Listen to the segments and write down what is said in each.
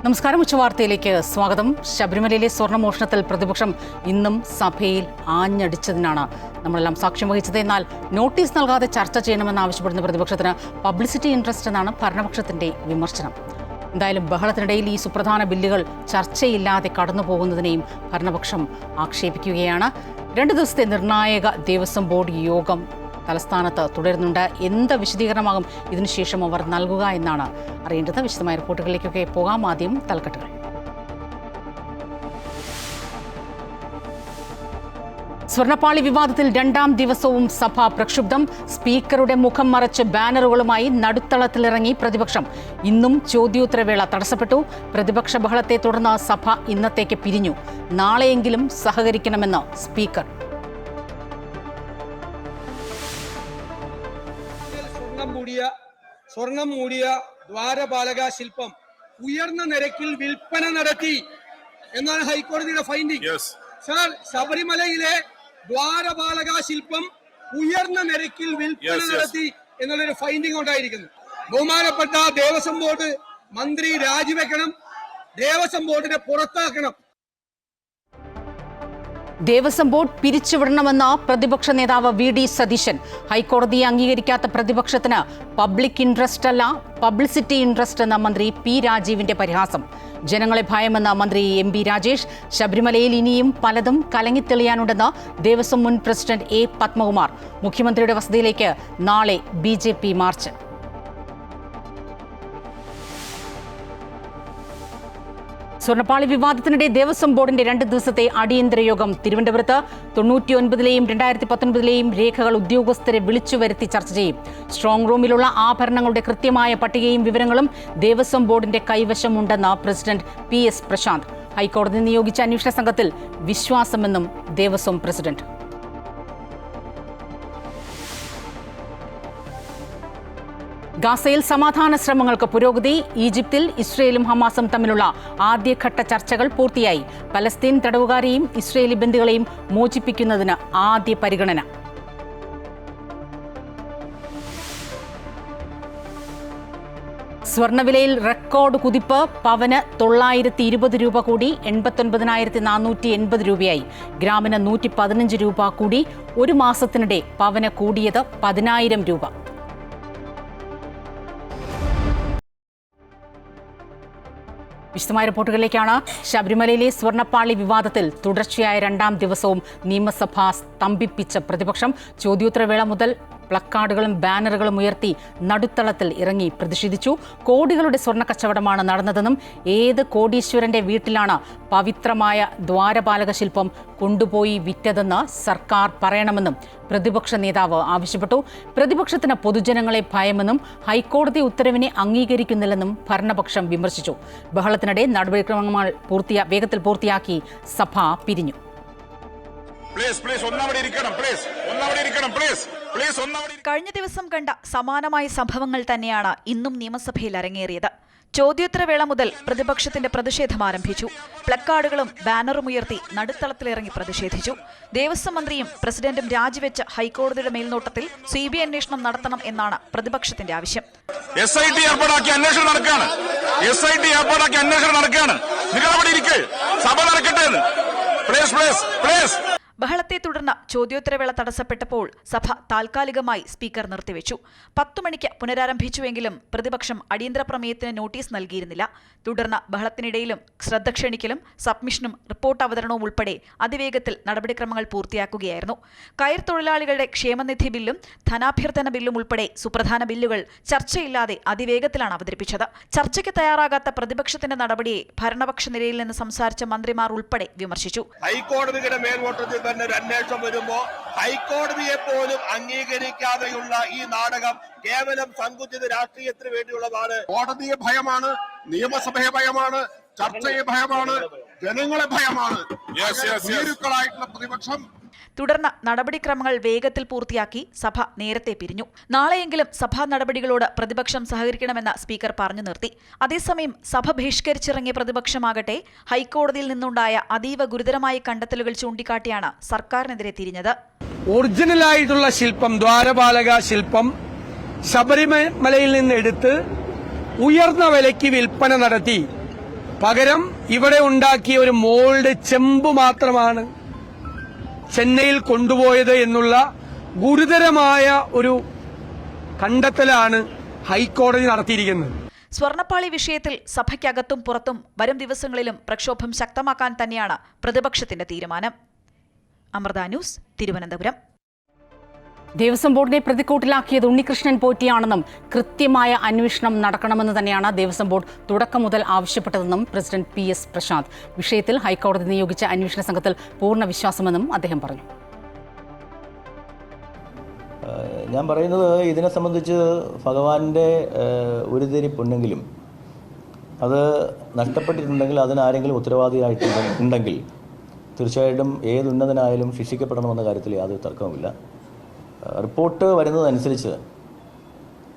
നമസ്കാരം. ഉച്ചവാർത്തയിലേക്ക് സ്വാഗതം. ശബരിമലയിലെ സ്വർണ്ണമോഷണത്തിൽ പ്രതിപക്ഷം ഇന്നും സഭയിൽ ആഞ്ഞടിച്ചതിനാണ് നമ്മളെല്ലാം സാക്ഷ്യം വഹിച്ചത്. എന്നാൽ നോട്ടീസ് നൽകാതെ ചർച്ച ചെയ്യണമെന്ന് ആവശ്യപ്പെടുന്ന പ്രതിപക്ഷത്തിന് പബ്ലിസിറ്റി ഇൻട്രസ്റ്റ് എന്നാണ് ഭരണപക്ഷത്തിന്റെ വിമർശനം. എന്തായാലും ബഹളത്തിനിടയിൽ ഈ സുപ്രധാന ബില്ലുകൾ ചർച്ചയില്ലാതെ കടന്നുപോകുന്നതിനെയും ഭരണപക്ഷം ആക്ഷേപിക്കുകയാണ്. 2 ദിവസത്തെ നിർണായക ദേവസ്വം ബോർഡ് യോഗം തലസ്ഥാനത്ത് തുടരുന്നുണ്ട്. എന്ത് വിശദീകരണമാകും ഇതിനുശേഷം അവർ നൽകുക എന്നാണ് അറിയേണ്ടത്. വിശദമായ റിപ്പോർട്ടുകളിലേക്കൊക്കെ പോകാം. ആദ്യം തലക്കെട്ടുകൾ. സ്വർണ്ണപ്പാളി വിവാദത്തിൽ 2ാം ദിവസവും സഭ പ്രക്ഷുബ്ധം. സ്പീക്കറുടെ മുഖം മറച്ച് ബാനറുകളുമായി നടുത്തളത്തിലിറങ്ങി പ്രതിപക്ഷം. ഇന്നും ചോദ്യോത്തരവേള തടസ്സപ്പെട്ടു. പ്രതിപക്ഷ ബഹളത്തെ തുടർന്ന് സഭ ഇന്നത്തേക്ക് പിരിഞ്ഞു. നാളെയെങ്കിലും സഹകരിക്കണമെന്ന് സ്പീക്കർ. സ്വർണം മൂടിയ ദ്വാരപാലക ശില്പം ഉയർന്ന നിരക്കിൽ വിൽപ്പന നടത്തി എന്നാണ് ഹൈക്കോടതിയുടെ ഫൈൻഡിംഗ്. സാർ, ശബരിമലയിലെ ദ്വാരപാലക ശില്പം ഉയർന്ന നിരക്കിൽ വിൽപ്പന നടത്തി എന്നുള്ളൊരു ഫൈൻഡിംഗ് ഉണ്ടായിരിക്കുന്നു. ബഹുമാനപ്പെട്ട ദേവസ്വം ബോർഡ് മന്ത്രി രാജിവെക്കണം, ദേവസ്വം ബോർഡിനെ പുറത്താക്കണം. ദേവസ്വം ബോർഡ് പിരിച്ചുവിടണമെന്ന പ്രതിപക്ഷ നേതാവ് വി ഡി സതീശൻ. ഹൈക്കോടതിയെ അംഗീകരിക്കാത്ത പ്രതിപക്ഷത്തിന് പബ്ലിക് ഇൻട്രസ്റ്റ് അല്ല പബ്ലിസിറ്റി ഇൻട്രസ്റ്റ് എന്ന മന്ത്രി പി രാജീവിന്റെ പരിഹാസം. ജനങ്ങളെ ഭയമെന്ന മന്ത്രി എം ബി രാജേഷ്. ശബരിമലയിൽ ഇനിയും പലതും കലങ്ങിത്തെളിയാനുണ്ടെന്ന് ദേവസ്വം മുൻ പ്രസിഡന്റ് എ പത്മകുമാർ. മുഖ്യമന്ത്രിയുടെ വസതിയിലേക്ക് നാളെ BJP മാർച്ച്. സ്വർണ്ണപ്പാളി വിവാദത്തിനിടെ ദേവസ്വം ബോർഡിന്റെ 2 ദിവസത്തെ അടിയന്തര യോഗം തിരുവനന്തപുരത്ത്. 99-ലെയും 2019-ലെയും രേഖകൾ ഉദ്യോഗസ്ഥരെ വിളിച്ചുവരുത്തി ചർച്ച ചെയ്യും. സ്ട്രോങ് റൂമിലുള്ള ആഭരണങ്ങളുടെ കൃത്യമായ പട്ടികയും വിവരങ്ങളും ദേവസ്വം ബോർഡിന്റെ കൈവശമുണ്ടെന്ന് പ്രസിഡന്റ് PS പ്രശാന്ത്. ഹൈക്കോടതി നിയോഗിച്ച അന്വേഷണ സംഘത്തിൽ വിശ്വാസമെന്നും ദേവസ്വം പ്രസിഡന്റ്. ഗാസയിൽ സമാധാന ശ്രമങ്ങൾക്ക് പുരോഗതി. ഈജിപ്തിൽ ഇസ്രയേലും ഹമാസും തമ്മിലുള്ള ആദ്യഘട്ട ചർച്ചകൾ പൂർത്തിയായി. പലസ്തീൻ തടവുകാരെയും ഇസ്രയേലി ബന്ദികളെയും മോചിപ്പിക്കുന്നതിന് ആദ്യ പരിഗണന. സ്വർണ്ണവിലയിൽ റെക്കോർഡ് കുതിപ്പ്. പവന് 920 രൂപ കൂടി 89,480 രൂപയായി. ഗ്രാമിന് 115 രൂപ കൂടി. ഒരു മാസത്തിനിടെ പവന് കൂടിയത് 10,000 രൂപ. വിശദമായ റിപ്പോർട്ടുകളിലേക്കാണ്. ശബരിമലയിലെ സ്വർണ്ണപ്പാളി വിവാദത്തിൽ തുടർച്ചയായ 2ാം ദിവസവും നിയമസഭ സ്തംഭിപ്പിച്ച പ്രതിപക്ഷം ചോദ്യോത്തരവേള മുതൽ പ്ലക്കാർഡുകളും ബാനറുകളും ഉയർത്തി നടുത്തളത്തിൽ ഇറങ്ങി പ്രതിഷേധിച്ചു. കോടികളുടെ സ്വർണ്ണ കച്ചവടമാണ് നടന്നതെന്നും ഏത് കോടീശ്വരന്റെ വീട്ടിലാണ് പവിത്രമായ ദ്വാരപാലക ശില്പം കൊണ്ടുപോയി വിറ്റതെന്ന് സർക്കാർ പറയണമെന്നും പ്രതിപക്ഷ നേതാവ് ആവശ്യപ്പെട്ടു. പ്രതിപക്ഷത്തിന് പൊതുജനങ്ങളെ ഭയമെന്നും ഹൈക്കോടതി ഉത്തരവിനെ അംഗീകരിക്കുന്നില്ലെന്നും ഭരണപക്ഷം വിമർശിച്ചു. ബഹളത്തിനിടെ നടപടിക്രമങ്ങൾ വേഗത്തിൽ പൂർത്തിയാക്കി സഭ പിരിഞ്ഞു. കഴിഞ്ഞ ദിവസം കണ്ട സമാനമായ സംഭവങ്ങൾ തന്നെയാണ് ഇന്നും നിയമസഭയിൽ അരങ്ങേറിയത്. ചോദ്യോത്തരവേള മുതൽ പ്രതിപക്ഷത്തിന്റെ പ്രതിഷേധം ആരംഭിച്ചു. പ്ലക്കാർഡുകളും ബാനറും ഉയർത്തി നടുത്തളത്തിലിറങ്ങി പ്രതിഷേധിച്ചു. ദേവസ്വം മന്ത്രിയും പ്രസിഡന്റും രാജിവെച്ച ഹൈക്കോടതിയുടെ മേൽനോട്ടത്തിൽ CBI അന്വേഷണം നടത്തണം എന്നാണ് പ്രതിപക്ഷത്തിന്റെ ആവശ്യം. SIT ഏർപ്പാടാക്കി അന്വേഷണം നടക്കുകയാണ്. സഭ നടക്കട്ടെ. ബഹളത്തെ തുടർന്ന് ചോദ്യോത്തരവേള തടസ്സപ്പെട്ടപ്പോൾ സഭ താൽക്കാലികമായി സ്പീക്കർ നിർത്തിവെച്ചു. 10 മണിക്ക് പുനരാരംഭിച്ചുവെങ്കിലും പ്രതിപക്ഷം അടിയന്തര പ്രമേയത്തിന് നോട്ടീസ് നൽകിയിരുന്നില്ല. തുടർന്ന് ബഹളത്തിനിടയിലും ശ്രദ്ധ ക്ഷണിക്കലും സബ്മിഷനും റിപ്പോർട്ട് അവതരണവും ഉൾപ്പെടെ അതിവേഗത്തിൽ നടപടിക്രമങ്ങൾ പൂർത്തിയാക്കുകയായിരുന്നു. കയർ തൊഴിലാളികളുടെ ക്ഷേമനിധി ബില്ലും ധനാഭ്യർത്ഥന ബില്ലും ഉൾപ്പെടെ സുപ്രധാന ബില്ലുകൾ ചർച്ചയില്ലാതെ അതിവേഗത്തിലാണ് അവതരിപ്പിച്ചത്. ചർച്ചയ്ക്ക് തയ്യാറാകാത്ത പ്രതിപക്ഷത്തിന്റെ നടപടിയെ ഭരണപക്ഷ നിരയിൽ നിന്ന് സംസാരിച്ച മന്ത്രിമാർ ഉൾപ്പെടെ വിമർശിച്ചു. ഹൈക്കോടതിയുടെ മേൽനോട്ടത്തിൽ തന്നെ ഒരു അന്വേഷണം വരുമ്പോ ഹൈക്കോടതിയെ പോലും അംഗീകരിക്കാതെയുള്ള ഈ നാടകം കേവലം സങ്കുചിത രാഷ്ട്രീയത്തിന് വേണ്ടിയുള്ളതാണ്. കോടതിയെ ഭയമാണ്, നിയമസഭയെ ഭയമാണ്, ചർച്ചയെ ഭയമാണ്, ജനങ്ങളെ ഭയമാണ്. ഭീരുക്കളായിട്ടുള്ള പ്രതിപക്ഷം. തുടർന്ന് നടപടിക്രമങ്ങൾ വേഗത്തിൽ പൂർത്തിയാക്കി സഭ നേരത്തെ പിരിഞ്ഞു. നാളെയെങ്കിലും സഭാ നടപടികളോട് പ്രതിപക്ഷം സഹകരിക്കണമെന്ന് സ്പീക്കർ പറഞ്ഞു നിർത്തി. അതേസമയം സഭ ബഹിഷ്കരിച്ചിറങ്ങിയ പ്രതിപക്ഷമാകട്ടെ ഹൈക്കോടതിയിൽ നിന്നുണ്ടായ അതീവ ഗുരുതരമായ കണ്ടെത്തലുകൾ ചൂണ്ടിക്കാട്ടിയാണ് സർക്കാരിനെതിരെ തിരിഞ്ഞത്. ഒറിജിനലായിട്ടുള്ള ശില്പം, ദ്വാരപാലക ശില്പം ശബരിമലയിൽ നിന്ന് എടുത്ത് ഉയർന്ന വിലയ്ക്ക് വിൽപ്പന നടത്തി പകരം ഇവിടെ ഉണ്ടാക്കിയ ഒരു മോൾഡ് ചെമ്പ് മാത്രമാണ് ചെന്നൈയിൽ കൊണ്ടുപോയത് എന്നുള്ള ഗുരുതരമായ ഒരു കണ്ടെത്തലാണ് ഹൈക്കോടതി നടത്തിയിരിക്കുന്നത്. സ്വർണ്ണപ്പാളി വിഷയത്തിൽ സഭയ്ക്കകത്തും പുറത്തും വരും ദിവസങ്ങളിലും പ്രക്ഷോഭം ശക്തമാക്കാൻ തന്നെയാണ് പ്രതിപക്ഷത്തിന്റെ തീരുമാനം. അമൃത ന്യൂസ്, തിരുവനന്തപുരം. ദേവസ്വം ബോർഡിനെ പ്രതിക്കൂട്ടിലാക്കിയത് ഉണ്ണികൃഷ്ണൻ പോറ്റിയാണെന്നും കൃത്യമായ അന്വേഷണം നടക്കണമെന്ന് തന്നെയാണ് ദേവസ്വം ബോർഡ് തുടക്കം മുതൽ ആവശ്യപ്പെട്ടതെന്നും പ്രസിഡന്റ് PS പ്രശാന്ത്. വിഷയത്തിൽ ഹൈക്കോടതി നിയോഗിച്ച അന്വേഷണ സംഘത്തിൽ പൂർണ്ണ വിശ്വാസമെന്നും അദ്ദേഹം പറഞ്ഞു. ഞാൻ പറയുന്നത് ഇതിനെ സംബന്ധിച്ച് ഭഗവാന്റെ ഒരു തിരി പൊന്നെങ്കിലും അത് നഷ്ടപ്പെട്ടിട്ടുണ്ടെങ്കിൽ അതിനാരെങ്കിലും ഉത്തരവാദിയായിട്ടുണ്ടെങ്കിൽ തീർച്ചയായിട്ടും ഏത് ഉന്നതനായാലും ശിക്ഷിക്കപ്പെടണമെന്ന കാര്യത്തിൽ യാതൊരു തർക്കവുമില്ല. റിപ്പോർട്ട് വരുന്നതനുസരിച്ച്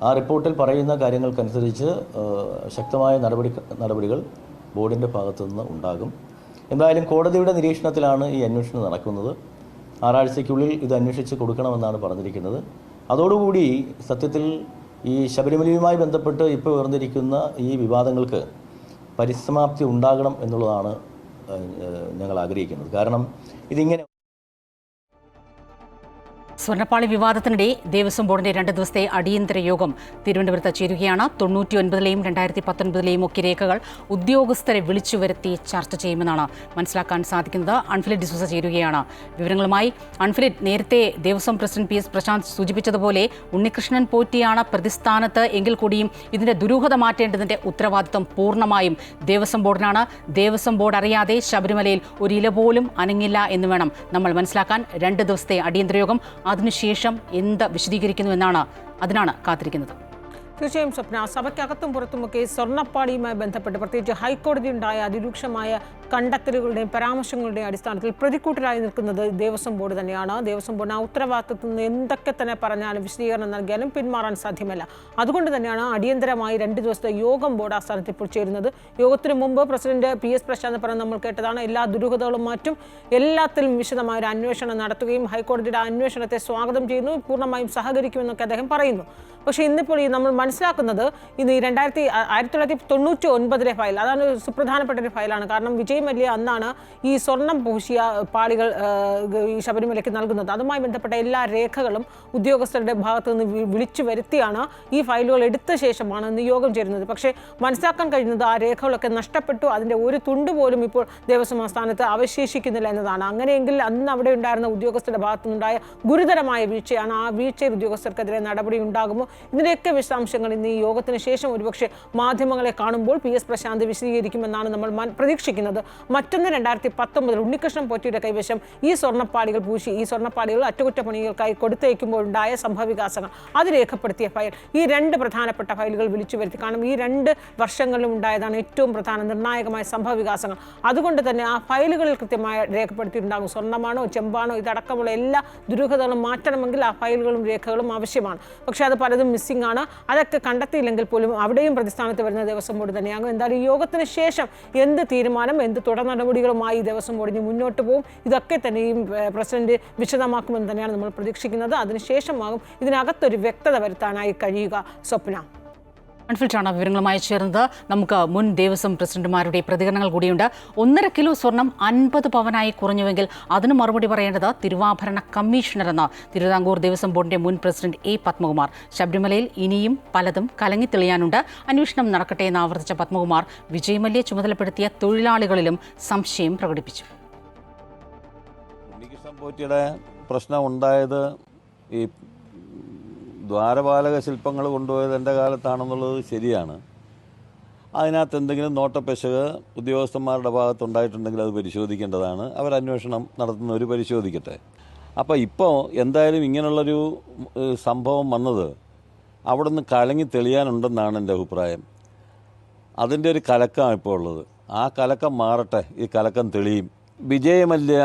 ആ റിപ്പോർട്ടിൽ പറയുന്ന കാര്യങ്ങൾക്കനുസരിച്ച് ശക്തമായ നടപടികൾ ബോർഡിൻ്റെ ഭാഗത്തു നിന്ന് ഉണ്ടാകും. എന്തായാലും കോടതിയുടെ നിരീക്ഷണത്തിലാണ് ഈ അന്വേഷണം നടക്കുന്നത്. 6 ആഴ്ചയ്ക്കുള്ളിൽ ഇത് അന്വേഷിച്ച് കൊടുക്കണമെന്നാണ് പറഞ്ഞിരിക്കുന്നത്. അതോടുകൂടി സത്യത്തിൽ ഈ ശബരിമലയുമായി ബന്ധപ്പെട്ട് ഇപ്പോൾ ഉയർന്നിരിക്കുന്ന ഈ വിവാദങ്ങൾക്ക് പരിസമാപ്തി ഉണ്ടാകണം എന്നുള്ളതാണ് ഞങ്ങൾ ആഗ്രഹിക്കുന്നത്. കാരണം ഇതിങ്ങനെ സ്വർണ്ണപ്പാളി വിവാദത്തിനിടെ ദേവസ്വം ബോർഡിന്റെ 2 ദിവസത്തെ അടിയന്തര യോഗം തിരുവനന്തപുരത്ത് ചേരുകയാണ്. 99ലെയും 2019ലെയും ഒക്കെ രേഖകൾ ഉദ്യോഗസ്ഥരെ വിളിച്ചു വരുത്തി ചർച്ച ചെയ്യുമെന്നാണ് മനസ്സിലാക്കാൻ സാധിക്കുന്നത്. അൺഫിലിറ്റ് ഡിസൂസ ചേരുകയാണ് വിവരങ്ങളുമായി. അൺഫിലിറ്റ്, നേരത്തെ ദേവസ്വം പ്രസിഡന്റ് PS പ്രശാന്ത് സൂചിപ്പിച്ചതുപോലെ ഉണ്ണികൃഷ്ണൻ പോറ്റിയാണ് പ്രതിസ്ഥാനത്ത് എങ്കിൽ കൂടിയും ഇതിന്റെ ദുരൂഹത മാറ്റേണ്ടതിന്റെ ഉത്തരവാദിത്വം പൂർണ്ണമായും ദേവസ്വം ബോർഡിനാണ്. ദേവസ്വം ബോർഡ് അറിയാതെ ശബരിമലയിൽ ഒരു ഇല പോലും അനങ്ങില്ല എന്ന് വേണം നമ്മൾ മനസ്സിലാക്കാൻ. 2 ദിവസത്തെ അടിയന്തര യോഗം, അതിനുശേഷം എന്ത് വിശദീകരിക്കുന്നുവെന്നാണ് അതിനാണ് കാത്തിരിക്കുന്നത്. തീർച്ചയായും സ്വപ്ന, സഭയ്ക്കകത്തും പുറത്തുമൊക്കെ സ്വർണ്ണപ്പാളിയുമായി ബന്ധപ്പെട്ട് പ്രത്യേകിച്ച് ഹൈക്കോടതി ഉണ്ടായ അതിരൂക്ഷമായ കണ്ടെത്തലുകളുടെയും പരാമർശങ്ങളുടെയും അടിസ്ഥാനത്തിൽ പ്രതിക്കൂട്ടിലായി നിൽക്കുന്നത് ദേവസ്വം ബോർഡ് തന്നെയാണ്. ദേവസ്വം ബോർഡിന് ആ ഉത്തരവാദിത്തത്തിൽ നിന്ന് എന്തൊക്കെ തന്നെ പറഞ്ഞാലും വിശദീകരണം നൽകിയാലും പിന്മാറാൻ സാധ്യമല്ല. അതുകൊണ്ട് തന്നെയാണ് അടിയന്തരമായി 2 ദിവസത്തെ യോഗം ബോർഡ് ആസ്ഥാനത്ത് ഇപ്പോൾ ചേരുന്നത്. യോഗത്തിന് മുമ്പ് പ്രസിഡന്റ് PS പ്രശാന്ത് പറയുന്നത് നമ്മൾ കേട്ടതാണ്. എല്ലാ ദുരൂഹതകളും മാറ്റും, എല്ലാത്തിലും വിശദമായ ഒരു അന്വേഷണം നടത്തുകയും ഹൈക്കോടതിയുടെ അന്വേഷണത്തെ സ്വാഗതം ചെയ്യുന്നു, പൂർണ്ണമായും സഹകരിക്കുമെന്നൊക്കെ അദ്ദേഹം പറയുന്നു. പക്ഷേ ഇന്നിപ്പോൾ നമ്മൾ മനസ്സിലാക്കുന്നത് ഇന്ന് 1999 ഫയൽ, അതാണ് സുപ്രധാനപ്പെട്ട ഒരു ഫയലാണ്. കാരണം വിജയ് മല്യ അന്നാണ് ഈ സ്വർണം പൂശിയ പാളികൾ ഈ ശബരിമലയ്ക്ക് നൽകുന്നത്. അതുമായി ബന്ധപ്പെട്ട എല്ലാ രേഖകളും ഉദ്യോഗസ്ഥരുടെ ഭാഗത്തു നിന്ന് വിളിച്ചു വരുത്തിയാണ് ഈ ഫയലുകൾ എടുത്ത ശേഷമാണ് ഇന്ന് യോഗം ചേരുന്നത്. പക്ഷേ മനസ്സിലാക്കാൻ കഴിയുന്നത് ആ രേഖകളൊക്കെ നഷ്ടപ്പെട്ടു, അതിൻ്റെ ഒരു തുണ്ട് പോലും ഇപ്പോൾ ദേവസ്വം ആസ്ഥാനത്ത് അവശേഷിക്കുന്നില്ല എന്നതാണ്. അങ്ങനെയെങ്കിൽ അന്ന് അവിടെ ഉണ്ടായിരുന്ന ഉദ്യോഗസ്ഥരുടെ ഭാഗത്തു നിന്നുണ്ടായ ഗുരുതരമായ വീഴ്ചയാണ്. ആ വീഴ്ചയിൽ ഉദ്യോഗസ്ഥർക്കെതിരെ നടപടി ഉണ്ടാകുമോ? ഇതിൻ്റെയൊക്കെ വിശദാംശങ്ങൾ ഇന്ന് ഈ യോഗത്തിന് ശേഷം ഒരുപക്ഷെ മാധ്യമങ്ങളെ കാണുമ്പോൾ PS പ്രശാന്ത് വിശദീകരിക്കുമെന്നാണ് നമ്മൾ പ്രതീക്ഷിക്കുന്നത്. മറ്റൊന്ന് 2019 ഉണ്ണികൃഷ്ണൻ പോറ്റിയുടെ കൈവശം ഈ സ്വർണ്ണപ്പാളികൾ പൂശി, ഈ സ്വർണ്ണപ്പാളികൾ അറ്റകുറ്റപ്പണികൾക്കായി കൊടുത്തയക്കുമ്പോൾ ഉണ്ടായ സംഭവവികാസങ്ങൾ അത് രേഖപ്പെടുത്തിയ ഫയൽ, ഈ 2 പ്രധാനപ്പെട്ട ഫയലുകൾ വിളിച്ചു വരുത്തി. കാരണം ഈ 2 വർഷങ്ങളിലും ഉണ്ടായതാണ് ഏറ്റവും പ്രധാന നിർണായകമായ സംഭവവികാസങ്ങൾ. അതുകൊണ്ട് തന്നെ ആ ഫയലുകളിൽ കൃത്യമായി രേഖപ്പെടുത്തിയിട്ടുണ്ടാകും. സ്വർണ്ണമാണോ ചെമ്പാണോ ഇതടക്കമുള്ള എല്ലാ ദുരൂഹതകളും മാറ്റണമെങ്കിൽ ആ ഫയലുകളും രേഖകളും ആവശ്യമാണ്. പക്ഷേ അത് പലതും മിസ്സിംഗ് ആണ്. അതൊക്കെ കണ്ടെത്തിയില്ലെങ്കിൽ പോലും അവിടെയും പ്രതിസ്ഥാനത്ത് വരുന്ന ദേവസ്വം ബോർഡ് തന്നെയാകും. എന്തായാലും ഈ യോഗത്തിന് ശേഷം എന്ത് തീരുമാനം, എന്ത് തുടർ നടപടികളുമായി ദേവസ്വം ബോർഡിന് മുന്നോട്ട് പോകും, ഇതൊക്കെ തന്നെയും പ്രസിഡന്റ് വിശദമാക്കുമെന്ന് തന്നെയാണ് നമ്മൾ പ്രതീക്ഷിക്കുന്നത്. അതിനുശേഷമാകും ഇതിനകത്തൊരു വ്യക്തത വരുത്താനായി കഴിയുക. സ്വപ്ന. അൺഫിൽറ്റാണ് വിവരങ്ങളുമായി ചേർന്നത്. നമുക്ക് മുൻ ദേവസ്വം പ്രസിഡന്റുമാരുടെ പ്രതികരണങ്ങൾ കൂടിയുണ്ട്. 1.5 കിലോ സ്വർണം 50 പവനായി കുറഞ്ഞുവെങ്കിൽ അതിന് മറുപടി പറയേണ്ടത് തിരുവാഭരണ കമ്മീഷണർ എന്ന തിരുവിതാംകൂർ ദേവസ്വം ബോർഡിന്റെ മുൻ പ്രസിഡന്റ് A പത്മകുമാർ. ശബരിമലയിൽ ഇനിയും പലതും കലങ്ങി തെളിയാനുണ്ട്, അന്വേഷണം നടക്കട്ടെ എന്ന് ആവർത്തിച്ച പത്മകുമാർ വിജയ് മല്യ ചുമതലപ്പെടുത്തിയ തൊഴിലാളികളിലും സംശയം പ്രകടിപ്പിച്ചു. ഉണ്ണികൃഷ്ണൻ പോറ്റിയുടെ പ്രശ്നം ഉണ്ടായത് ഈ ദ്വാരപാലക ശില്പങ്ങൾ കൊണ്ടുപോയത് എൻ്റെ കാലത്താണെന്നുള്ളത് ശരിയാണ്. അതിനകത്ത് എന്തെങ്കിലും നോട്ടപ്പെശക് ഉദ്യോഗസ്ഥന്മാരുടെ ഭാഗത്തുണ്ടായിട്ടുണ്ടെങ്കിൽ അത് പരിശോധിക്കേണ്ടതാണ്. അവരന്വേഷണം നടത്തുന്നവർ പരിശോധിക്കട്ടെ. അപ്പോൾ ഇപ്പോൾ എന്തായാലും ഇങ്ങനെയുള്ളൊരു സംഭവം വന്നത് അവിടെ നിന്ന് കലങ്ങി തെളിയാനുണ്ടെന്നാണ് എൻ്റെ അഭിപ്രായം. അതിൻ്റെ ഒരു കലക്കമാണ് ഇപ്പോൾ ഉള്ളത്. ആ കലക്കം മാറട്ടെ, ഈ കലക്കം തെളിയും. വിജയ് മല്യ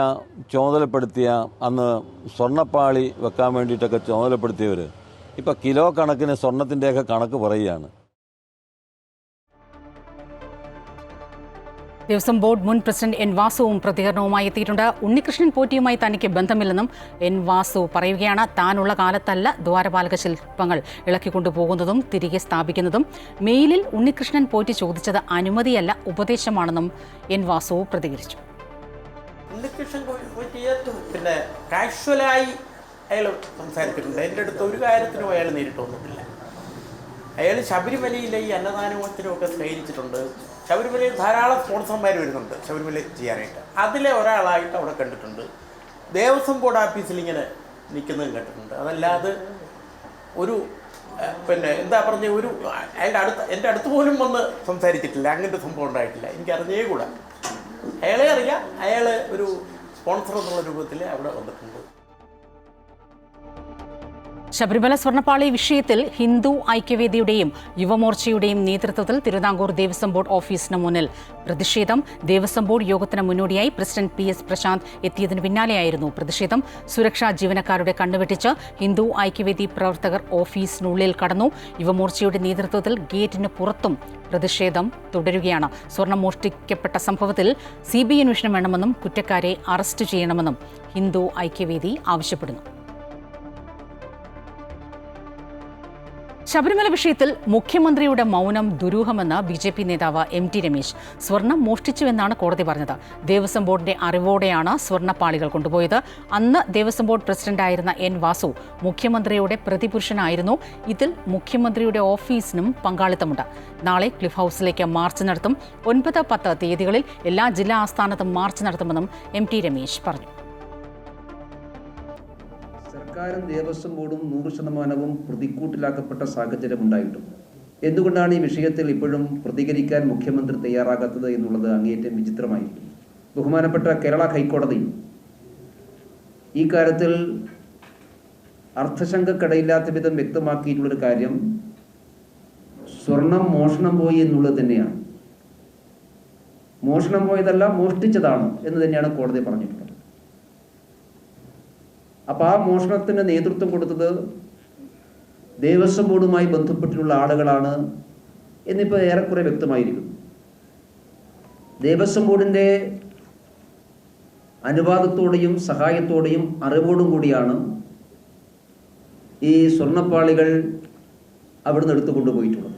ചുമതലപ്പെടുത്തിയ അന്ന് സ്വർണ്ണപ്പാളി വെക്കാൻ വേണ്ടിയിട്ടൊക്കെ ചുമതലപ്പെടുത്തിയവർ ഇപ്പോൾ കിലോ കണക്കിന് സ്വർണത്തിൻ്റെയൊക്കെ കണക്ക് പറയുകയാണ്. ദേവസ്വം ബോർഡ് മുൻ പ്രസിഡന്റ് എൻ വാസുവും പ്രതികരണവുമായി എത്തിയിട്ടുണ്ട്. ഉണ്ണികൃഷ്ണൻ പോറ്റിയുമായി തനിക്ക് ബന്ധമില്ലെന്നും എൻ വാസു പറയുകയാണ്. താനുള്ള കാലത്തല്ല ദ്വാരപാലക ശില്പങ്ങൾ ഇളക്കിക്കൊണ്ടുപോകുന്നതും തിരികെ സ്ഥാപിക്കുന്നതും. മെയിലിൽ ഉണ്ണികൃഷ്ണൻ പോറ്റി ചോദിച്ചത് അനുമതിയല്ല, ഉപദേശമാണെന്നും എൻ വാസു പ്രതികരിച്ചു. ഉണ്ണികൃഷ്ണൻ പോറ്റിയെ പിന്നെ കാഷ്വലായി അയാൾ സംസാരിച്ചിട്ടുണ്ട്. എൻ്റെ അടുത്ത് ഒരു കാര്യത്തിനും അയാൾ നേരിട്ട് വന്നിട്ടില്ല. അയാൾ ശബരിമലയിലെ ഈ അന്നദാനത്തിനും ഒക്കെ സ്നേഹിച്ചിട്ടുണ്ട്. ശബരിമലയിൽ ധാരാളം സ്പോൺസർമാർ വരുന്നുണ്ട് ശബരിമല ചെയ്യാനായിട്ട്. അതിലെ ഒരാളായിട്ട് അവിടെ കണ്ടിട്ടുണ്ട്. ദേവസ്വം ബോർഡ് ഓഫീസിൽ ഇങ്ങനെ നിൽക്കുന്നതും കണ്ടിട്ടുണ്ട്. അതല്ലാതെ ഒരു പിന്നെ എന്താ പറഞ്ഞ ഒരു എൻ്റെ അടുത്ത് പോലും വന്ന് സംസാരിച്ചിട്ടില്ല. അങ്ങനത്തെ സംഭവം ഉണ്ടായിട്ടില്ല. എനിക്കറിഞ്ഞേ കൂടാ. അയാളെ അറിയാം. അയാൾ ഒരു സ്പോൺസർ എന്നുള്ള രൂപത്തിൽ അവിടെ വന്നിട്ടുണ്ട്. ശബരിമല സ്വർണ്ണപ്പാളി വിഷയത്തിൽ ഹിന്ദു ഐക്യവേദിയുടെയും യുവമോർച്ചയുടെയും നേതൃത്വത്തിൽ തിരുവിതാംകൂർ ദേവസ്വം ബോർഡ് ഓഫീസിന് മുന്നിൽ പ്രതിഷേധം. ദേവസ്വം ബോർഡ് യോഗത്തിന് മുന്നോടിയായി പ്രസിഡന്റ് PS പ്രശാന്ത് എത്തിയതിനു പിന്നാലെയായിരുന്നു പ്രതിഷേധം. സുരക്ഷാ ജീവനക്കാരുടെ കണ്ണുവെട്ടിച്ച് ഹിന്ദു ഐക്യവേദി പ്രവർത്തകർ ഓഫീസിനുള്ളിൽ കടന്നു. യുവമോർച്ചയുടെ നേതൃത്വത്തിൽ ഗേറ്റിന് പുറത്തും പ്രതിഷേധം തുടരുകയാണ്. സ്വർണം മോഷ്ടിക്കപ്പെട്ട സംഭവത്തിൽ CBI അന്വേഷണം വേണമെന്നും കുറ്റക്കാരെ അറസ്റ്റ് ചെയ്യണമെന്നും ഹിന്ദു ഐക്യവേദി ആവശ്യപ്പെടുന്നു. ശബരിമല വിഷയത്തിൽ മുഖ്യമന്ത്രിയുടെ മൗനം ദുരൂഹമെന്ന് BJP നേതാവ് MT രമേശ്. സ്വർണം മോഷ്ടിച്ചുവെന്നാണ് കോടതി പറഞ്ഞത്. ദേവസ്വം ബോർഡിന്റെ അറിവോടെയാണ് സ്വർണ്ണപ്പാളികൾ കൊണ്ടുപോയത്. അന്ന് ദേവസ്വം ബോർഡ് പ്രസിഡന്റായിരുന്ന N വാസു മുഖ്യമന്ത്രിയുടെ പ്രതിപുരുഷനായിരുന്നു. ഇതിൽ മുഖ്യമന്ത്രിയുടെ ഓഫീസിനും പങ്കാളിത്തമുണ്ട്. നാളെ ക്ലിഫ് ഹൗസിലേക്ക് മാർച്ച് നടത്തും. 9, 10 തീയതികളിൽ എല്ലാ ജില്ലാ ആസ്ഥാനത്തും മാർച്ച് നടത്തുമെന്നും MT രമേശ് പറഞ്ഞു. സർക്കാരും ദേവസ്വം ബോർഡും 100% പ്രതിക്കൂട്ടിലാക്കപ്പെട്ട സാഹചര്യമുണ്ടായിട്ടും എന്തുകൊണ്ടാണ് ഈ വിഷയത്തിൽ ഇപ്പോഴും പ്രതികരിക്കാൻ മുഖ്യമന്ത്രി തയ്യാറാകാത്തത് എന്നുള്ളത് അങ്ങേയറ്റം വിചിത്രമായിരിക്കും. ബഹുമാനപ്പെട്ട കേരള ഹൈക്കോടതി ഈ കാര്യത്തിൽ അർത്ഥശങ്കക്കടയില്ലാത്ത വിധം വ്യക്തമാക്കിയിട്ടുള്ളൊരു കാര്യം സ്വർണം മോഷണം പോയി എന്നുള്ളത് തന്നെയാണ്. മോഷണം പോയതല്ല, മോഷ്ടിച്ചതാണ് എന്ന് തന്നെയാണ് കോടതി പറഞ്ഞിട്ടുള്ളത്. അപ്പോൾ ആ മോഷണത്തിന് നേതൃത്വം കൊടുത്തത് ദേവസ്വം ബോർഡുമായി ബന്ധപ്പെട്ടിട്ടുള്ള ആളുകളാണ് എന്നിപ്പോൾ ഏറെക്കുറെ വ്യക്തമായിരിക്കുന്നു. ദേവസ്വം ബോർഡിൻ്റെ അനുവാദത്തോടെയും സഹായത്തോടെയും അറിവോടും കൂടിയാണ് ഈ സ്വർണ്ണപ്പാളികൾ അവിടുന്ന് എടുത്തു കൊണ്ടുപോയിട്ടുള്ളത്.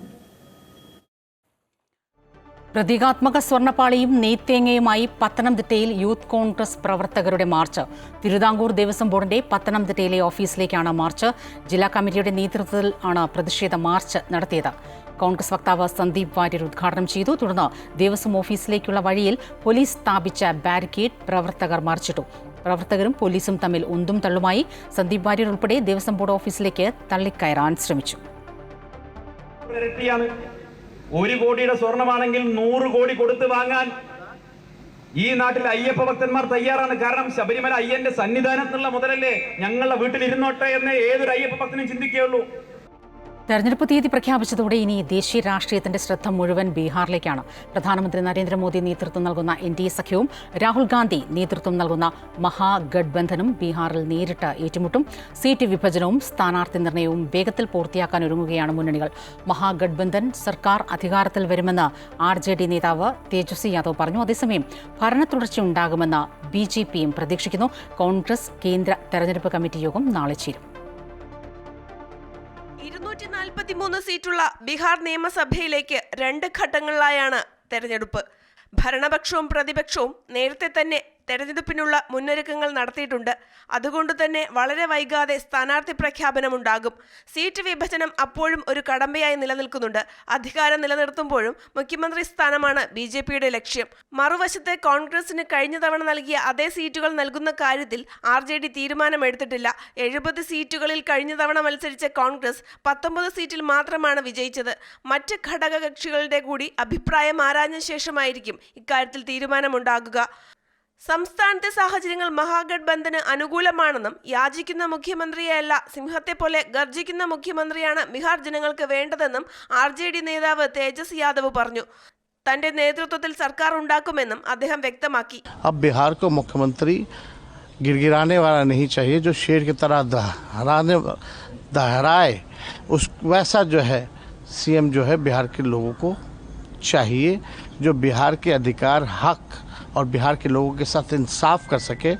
പ്രതീകാത്മക സ്വർണ്ണപ്പാളിയും നെയ്ത്തേങ്ങയുമായി പത്തനംതിട്ടയിൽ യൂത്ത് കോൺഗ്രസ് പ്രവർത്തകരുടെ മാർച്ച്. തിരുവിതാംകൂർ ദേവസ്വം ബോർഡിന്റെ പത്തനംതിട്ടയിലെ ഓഫീസിലേക്കാണ് മാർച്ച്. ജില്ലാ കമ്മിറ്റിയുടെ നേതൃത്വത്തിൽ ആണ് പ്രതിഷേധ മാർച്ച് നടത്തിയത്. കോൺഗ്രസ് വക്താവ് സന്ദീപ് വാര്യർ ഉദ്ഘാടനം ചെയ്തു. തുടർന്ന് ദേവസ്വം ഓഫീസിലേക്കുള്ള വഴിയിൽ പോലീസ് സ്ഥാപിച്ച ബാരിക്കേഡ് പ്രവർത്തകർ മറിച്ചിട്ടു. പ്രവർത്തകരും പോലീസും തമ്മിൽ ഉന്തും തള്ളുമായി. സന്ദീപ് വാര്യർ ഉൾപ്പെടെ ദേവസ്വം ബോർഡ് ഓഫീസിലേക്ക് തള്ളിക്കയറാൻ ശ്രമിച്ചു. 1 കോടിയുടെ സ്വർണമാണെങ്കിൽ 100 കോടി കൊടുത്ത് വാങ്ങാൻ ഈ നാട്ടിൽ അയ്യപ്പ ഭക്തന്മാർ തയ്യാറാണ്. കാരണം ശബരിമല അയ്യന്റെ സന്നിധാനത്തുള്ള മുതലല്ലേ ഞങ്ങളുടെ വീട്ടിലിരുന്നോട്ടെ എന്ന് ഏതൊരു അയ്യപ്പ ഭക്തനും ചിന്തിക്കുകയുള്ളൂ. തെരഞ്ഞെടുപ്പ് തീയതി പ്രഖ്യാപിച്ചതോടെ ഇനി ദേശീയ രാഷ്ട്രീയത്തിന്റെ ശ്രദ്ധ മുഴുവൻ ബീഹാറിലേക്കാണ്. പ്രധാനമന്ത്രി നരേന്ദ്രമോദി നേതൃത്വം നൽകുന്ന NDA സഖ്യവും രാഹുൽ ഗാന്ധി നേതൃത്വം നൽകുന്ന മഹാഗഡ്ബന്ധനും ബീഹാറിൽ നേരിട്ട് ഏറ്റുമുട്ടും. സീറ്റ് വിഭജനവും സ്ഥാനാർത്ഥി നിർണയവും വേഗത്തിൽ പൂർത്തിയാക്കാൻ ഒരുങ്ങുകയാണ് മുന്നണികൾ. മഹാഗഡ്ബന്ധൻ സർക്കാർ അധികാരത്തിൽ വരുമെന്ന് RJD നേതാവ് തേജസ്വി യാദവ് പറഞ്ഞു. അതേസമയം ഭരണ തുടർച്ചയുണ്ടാകുമെന്ന് BJPയും പ്രതീക്ഷിക്കുന്നു. കോൺഗ്രസ് കേന്ദ്ര തെരഞ്ഞെടുപ്പ് കമ്മിറ്റി യോഗം നാളെ ചേരും. 243 സീറ്റുള്ള ബീഹാർ നിയമസഭയിലേക്ക് 2 ഘട്ടങ്ങളിലായാണ് തെരഞ്ഞെടുപ്പ്. ഭരണപക്ഷവും പ്രതിപക്ഷവും നേരത്തെ തന്നെ തെരഞ്ഞെടുപ്പിനുള്ള മുന്നൊരുക്കങ്ങൾ നടത്തിയിട്ടുണ്ട്. അതുകൊണ്ട് തന്നെ വളരെ വൈകാതെ സ്ഥാനാർത്ഥി പ്രഖ്യാപനമുണ്ടാകും. സീറ്റ് വിഭജനം അപ്പോഴും ഒരു കടമ്പയായി നിലനിൽക്കുന്നുണ്ട്. അധികാരം നിലനിർത്തുമ്പോഴും മുഖ്യമന്ത്രി സ്ഥാനമാണ് BJPയുടെ ലക്ഷ്യം. മറുവശത്ത് കോൺഗ്രസിന് കഴിഞ്ഞ തവണ നൽകിയ അതേ സീറ്റുകൾ നൽകുന്ന കാര്യത്തിൽ RJD തീരുമാനമെടുത്തിട്ടില്ല. 70 സീറ്റുകളിൽ കഴിഞ്ഞ തവണ മത്സരിച്ച കോൺഗ്രസ് 19 സീറ്റിൽ മാത്രമാണ് വിജയിച്ചത്. മറ്റ് ഘടകകക്ഷികളുടെ കൂടി അഭിപ്രായം ആരാഞ്ഞ ശേഷമായിരിക്കും ഇക്കാര്യത്തിൽ തീരുമാനമുണ്ടാകുക. സംസ്ഥാനത്തെ സാഹചര്യങ്ങൾ മഹാഗഡ്ബന്ധന് അനുകൂലമാണെന്നും യാചിക്കുന്ന മുഖ്യമന്ത്രിയല്ല സിംഹത്തെ പോലെ ഗർജിക്കുന്ന മുഖ്യമന്ത്രിയാണ് ബീഹാർ ജനങ്ങൾക്ക് വേണ്ടതെന്നും RJD നേതാവ് തേജസ്വി യാദവ് പറഞ്ഞു. തന്റെ നേതൃത്വത്തിൽ സർക്കാർ ഉണ്ടാക്കുമെന്നും അദ്ദേഹം വ്യക്തമാക്കി. अब बिहार को मुख्यमंत्री गिड़गिड़ाने वाला नहीं चाहिए, जो शेर की तरह दहराए उस वैसा जो है CM जो है बिहार के लोगों को चाहिए, जो बिहार के अधिकार, हक और बिहार के लोगों के साथ इंसाफ कर सके,